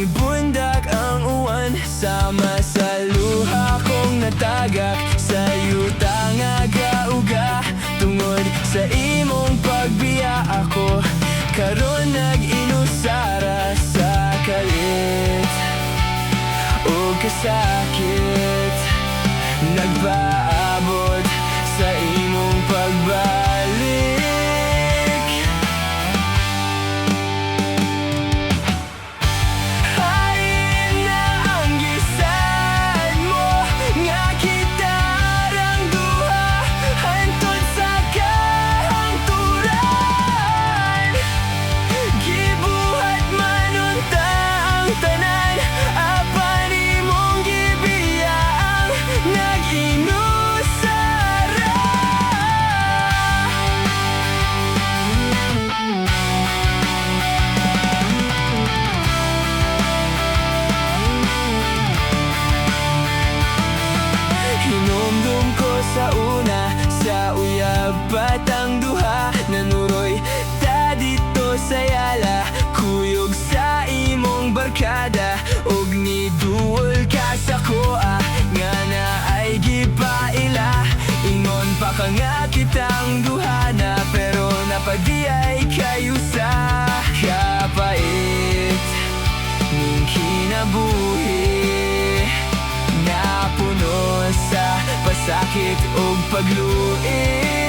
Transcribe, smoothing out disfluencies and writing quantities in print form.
Nibundak ang uwan, sama sa luha kong natagak. Sa yuta nga gauga, tungod sa imong pagbiya ako karon nag-inusara sa kalit o kasakit. Nagpaabot sa imong pagbalik. Hain na ang gisad mo, nga kita rang duha hantod sa kahangturan. Gibuhat manunta ang tanan, apan imong gibiya ang nag-inusara. Hinumdum ko sa una, sa uyab patang duha. Nanuroy ta dito sa yala, kuyog sa imong barkada. Og niduol ka sa koa, nga na ay gipaila. Ingon pa ka nga kitang duha na, pero napadiay kayo sa kapait ning kinabuhi. Napuno sa pasakit o pagluin.